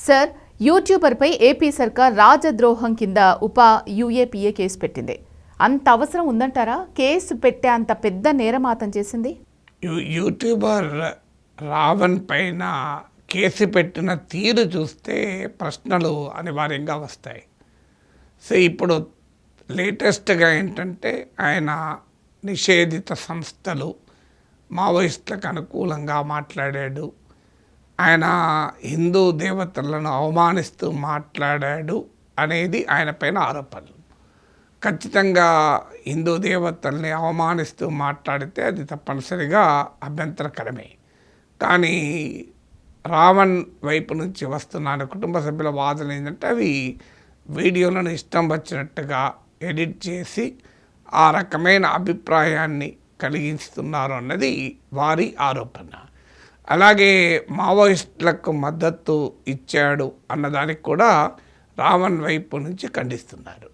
Sir, యూట్యూబర్పై AP సర్కార్ రాజద్రోహం కింద UAPA case పెట్టింది. అంత అవసరం ఉందంటారా? కేసు పెట్టే అంత పెద్ద నేరమాతం చేసింది. యూట్యూబర్ రావణ్ పైన కేసు పెట్టిన తీరు చూస్తే ప్రశ్నలు అనివార్యంగా వస్తాయి. సో ఇప్పుడు లేటెస్ట్గా ఏంటంటే ఆయన నిషేధిత సంస్థలు మావోయిస్టులకు అనుకూలంగా మాట్లాడాడు, ఆయన హిందూ దేవతలను అవమానిస్తూ మాట్లాడాడు అనేది ఆయన పైన ఆరోపణలు. ఖచ్చితంగా హిందూ దేవతల్ని అవమానిస్తూ మాట్లాడితే అది తప్పనిసరిగా అభ్యంతరకరమే. కానీ రావణ్ వైపు నుంచి వస్తున్న కుటుంబ సభ్యుల వాదన ఏంటంటే అవి వీడియోలను ఇష్టం వచ్చినట్టుగా ఎడిట్ చేసి ఆ రకమైన అభిప్రాయాన్ని కలిగిస్తున్నారు అన్నది వారి ఆరోపణ. అలాగే మావోయిస్టులకు మద్దతు ఇచ్చాడు అన్నదానికి కూడా రావణ్ వైపు నుంచి ఖండిస్తున్నారు.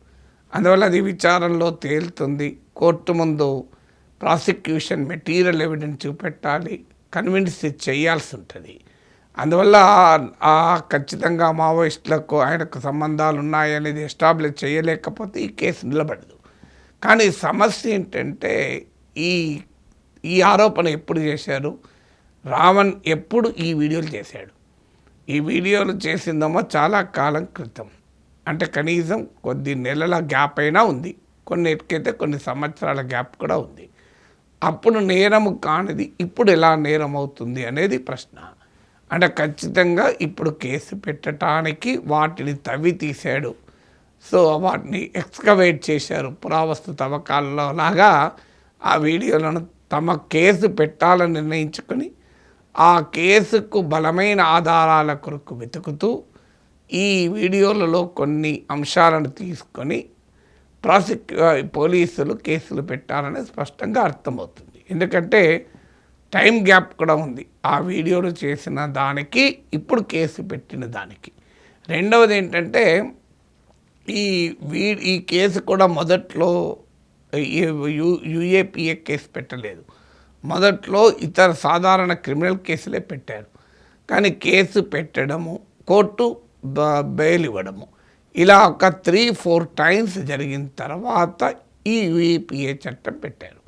అందువల్ల అది విచారణలో తేలుతుంది. కోర్టు ముందు ప్రాసిక్యూషన్ మెటీరియల్ ఎవిడెన్స్ చూపెట్టాలి, కన్విన్స్ చేయాల్సి ఉంటుంది. అందువల్ల ఖచ్చితంగా మావోయిస్టులకు ఆయనకు సంబంధాలు ఉన్నాయనేది ఎస్టాబ్లిష్ చేయలేకపోతే ఈ కేసు నిలబడదు. కానీ సమస్య ఏంటంటే ఈ ఆరోపణ ఎప్పుడు చేశారు? రావణ్ ఎప్పుడు ఈ వీడియోలు చేశాడు? ఈ వీడియోలు చేసిందేమో చాలా కాలం క్రితం, అంటే కనీసం కొద్ది నెలల గ్యాప్ అయినా ఉంది, కొన్నిటికైతే కొన్ని సంవత్సరాల గ్యాప్ కూడా ఉంది. అప్పుడు నేరము కానిది ఇప్పుడు ఎలా నేరం అవుతుంది అనేది ప్రశ్న. అంటే ఖచ్చితంగా ఇప్పుడు కేసు పెట్టడానికి వాటిని తవ్వి తీశాడు. సో వాటిని ఎక్స్కవేట్ చేశారు. పురావస్తు తవ్వకాలలో లాగా ఆ వీడియోలను తమ కేసు పెట్టాలని నిర్ణయించుకొని ఆ కేసుకు బలమైన ఆధారాల కొరకు వెతుకుతూ ఈ వీడియోలలో కొన్ని అంశాలను తీసుకొని పోలీసులు కేసులు పెట్టాలని స్పష్టంగా అర్థమవుతుంది. ఎందుకంటే టైం గ్యాప్ కూడా ఉంది ఆ వీడియోలు చేసిన దానికి ఇప్పుడు కేసు పెట్టిన దానికి. రెండవది ఏంటంటే ఈ కేసు కూడా మొదట్లో యూఏపీఏ కేసు పెట్టలేదు. మొదట్లో ఇతర సాధారణ క్రిమినల్ కేసులే పెట్టారు. కానీ కేసు పెట్టడము, కోర్టు బెయిల్ ఇవ్వడము, ఇలా ఒక 3-4 టైమ్స్ జరిగిన తర్వాత ఈ యూఏపీఏ చట్టం పెట్టారు.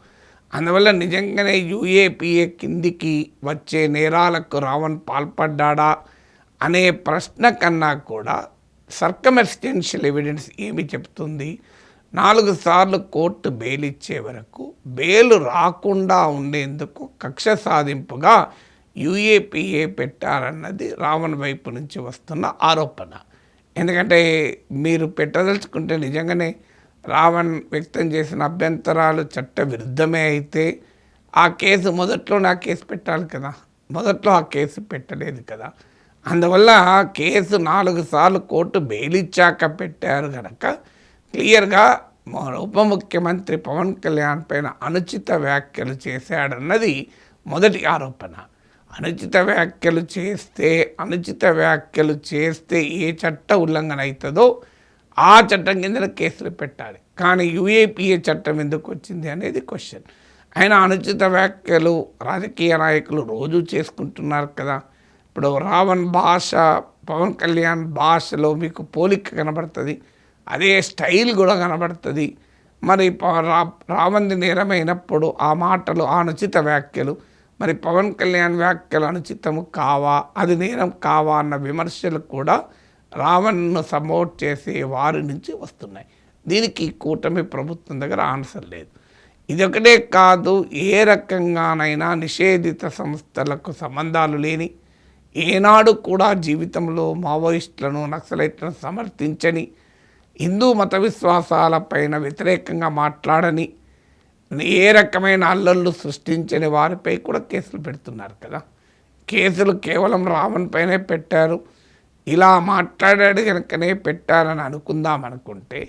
అందువల్ల నిజంగానే యూఏపీఏ కిందికి వచ్చే నేరాలకు రావణ్ పాల్పడ్డా అనే ప్రశ్న కన్నా కూడా సర్కమ్స్టెన్షియల్ ఎవిడెన్స్ ఏమి చెప్తుంది? 4 సార్లు కోర్టు బెయిల్ ఇచ్చే వరకు బెయిల్ రాకుండా ఉండేందుకు కక్ష సాధింపుగా యూఏపీఏ పెట్టారన్నది రావణ్ వైపు నుంచి వస్తున్న ఆరోపణ. ఎందుకంటే మీరు పెట్టదలుచుకుంటే నిజంగానే రావణ్ వ్యక్తం చేసిన అభ్యంతరాలు చట్ట విరుద్ధమే అయితే ఆ కేసు మొదట్లోనే ఆ కేసు పెట్టాలి కదా. మొదట్లో ఆ కేసు పెట్టలేదు కదా. అందువల్ల కేసు 4 సార్లు కోర్టు బెయిల్ ఇచ్చాక పెట్టారు కనుక క్లియర్గా ఉప ముఖ్యమంత్రి పవన్ కళ్యాణ్ పైన అనుచిత వ్యాఖ్యలు చేశాడన్నది మొదటి ఆరోపణ. అనుచిత వ్యాఖ్యలు చేస్తే ఏ చట్ట ఉల్లంఘన అవుతుందో ఆ చట్టం కింద కేసులు పెట్టాలి. కానీ యూఏపీఏ చట్టం ఎందుకు వచ్చింది అనేది క్వశ్చన్. అయినా అనుచిత వ్యాఖ్యలు రాజకీయ నాయకులు రోజు చేసుకుంటున్నారు కదా. ఇప్పుడు రావణ్ భాష, పవన్ కళ్యాణ్ భాషలో మీకు పోలిక కనబడుతుంది, అదే స్టైల్ కూడా కనబడుతుంది. మరి రావణ్ది నేరమైనప్పుడు ఆ మాటలు, ఆ అనుచిత వ్యాఖ్యలు, మరి పవన్ కళ్యాణ్ వ్యాఖ్యలు అనుచితము కావా, అది నేరం కావా అన్న విమర్శలు కూడా రావణ్ను సపోర్ట్ చేసే వారి నుంచి వస్తున్నాయి. దీనికి కూటమి ప్రభుత్వం దగ్గర ఆన్సర్ లేదు. ఇదొకటే కాదు, ఏ రకంగానైనా నిషేధిత సంస్థలకు సంబంధాలు లేని, ఏనాడు కూడా జీవితంలో మావోయిస్టులను, నక్సలైట్లను సమర్థించని, హిందూ మత విశ్వాసాలపైన వ్యతిరేకంగా మాట్లాడని, ఏ రకమైన అల్లర్లు సృష్టించని వారిపై కూడా కేసులు పెడుతున్నారు కదా. కేసులు కేవలం రావణ్ పైనే పెట్టారు, ఇలా మాట్లాడాడు కనుకనే పెట్టారని అనుకుందాం అనుకుంటే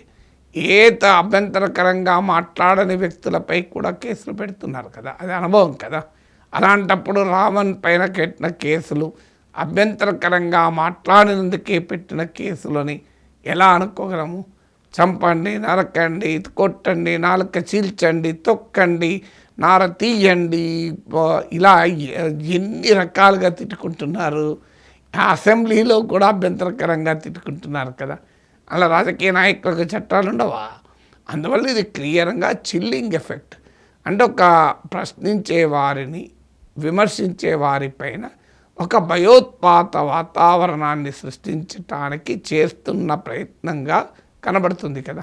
అభ్యంతరకరంగా మాట్లాడని వ్యక్తులపై కూడా కేసులు పెడుతున్నారు కదా. అది అనుభవం కదా. అలాంటప్పుడు రావణ్ పైన పెట్టిన కేసులు అభ్యంతరకరంగా మాట్లాడినందుకే పెట్టిన కేసులని ఎలా అనుకోగలము? చంపండి, నరకండి, కొట్టండి, నాలుక చీల్చండి, తొక్కండి, నార తీయండి, ఇలా ఎన్ని రకాలుగా తిట్టుకుంటున్నారు. ఆ అసెంబ్లీలో కూడా అభ్యంతరకరంగా తిట్టుకుంటున్నారు కదా. అలా రాజకీయ నాయకులకు చట్టాలు ఉండవా? అందువల్ల ఇది క్లియర్గా చిల్లింగ్ ఎఫెక్ట్. అంటే ఒక ప్రశ్నించే వారిని, విమర్శించే వారిపైన ఒక భయోత్పాత వాతావరణాన్ని సృష్టించటానికి చేస్తున్న ప్రయత్నంగా కనబడుతుంది కదా.